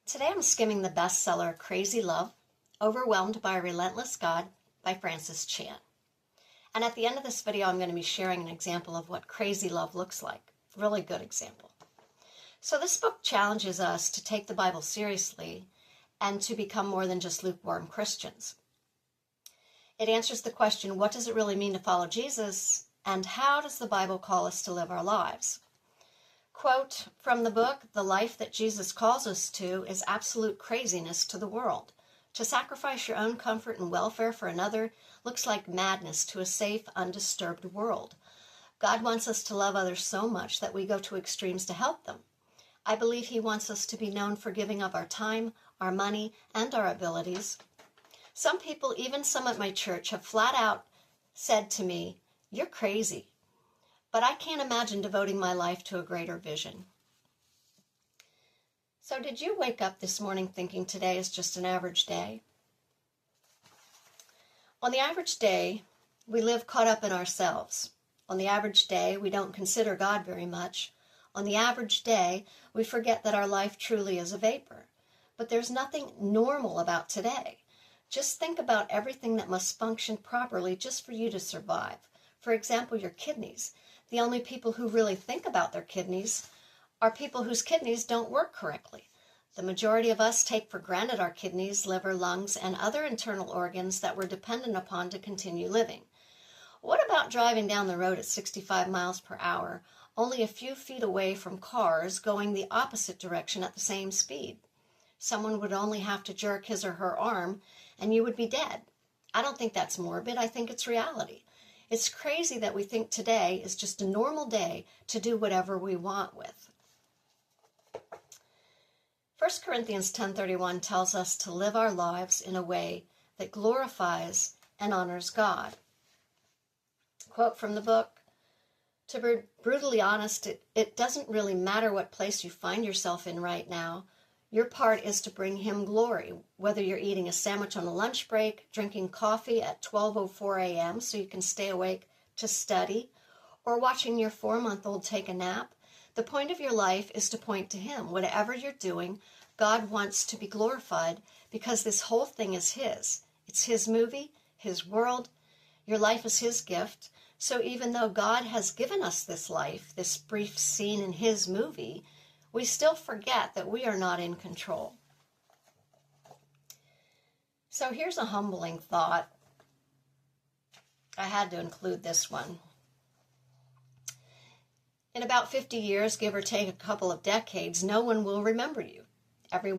Today I'm skimming the bestseller Crazy Love, Overwhelmed by a Relentless God by Francis Chan. And at the end of this video, I'm going to be sharing an example of what crazy love looks like. Really good example. So this book challenges us to take the Bible seriously and to become more than just lukewarm Christians. It answers the question, what does it really mean to follow Jesus? And how does the Bible call us to live our lives? Quote from the book, "The life that Jesus calls us to is absolute craziness to the world. To sacrifice your own comfort and welfare for another looks like madness to a safe, undisturbed world. God wants us to love others so much that we go to extremes to help them. I believe He wants us to be known for giving of our time, our money, and our abilities. Some people, even some at my church, have flat out said to me, 'You're crazy.' But I can't imagine devoting my life to a greater vision." So did you wake up this morning thinking today is just an average day? On the average day, we live caught up in ourselves. On the average day, we don't consider God very much. On the average day, we forget that our life truly is a vapor. But there's nothing normal about today. Just think about everything that must function properly just for you to survive. For example, your kidneys. The only people who really think about their kidneys are people whose kidneys don't work correctly. The majority of us take for granted our kidneys, liver, lungs, and other internal organs that we're dependent upon to continue living. What about driving down the road at 65 miles per hour, only a few feet away from cars going the opposite direction at the same speed? Someone would only have to jerk his or her arm, and you would be dead. I don't think that's morbid. I think it's reality. It's crazy that we think today is just a normal day to do whatever we want with. 1 Corinthians 10:31 tells us to live our lives in a way that glorifies and honors God. Quote from the book, "To be brutally honest, it doesn't really matter what place you find yourself in right now. Your part is to bring Him glory, whether you're eating a sandwich on a lunch break, drinking coffee at 12:04 a.m. so you can stay awake to study, or watching your 4-month-old take a nap. The point of your life is to point to Him. Whatever you're doing, God wants to be glorified because this whole thing is His. It's His movie, His world. Your life is His gift. So even though God has given us this life, this brief scene in His movie, we still forget that we are not in control." So here's a humbling thought. I had to include this one. In about 50 years, give or take a couple of decades, no one will remember you. Everyone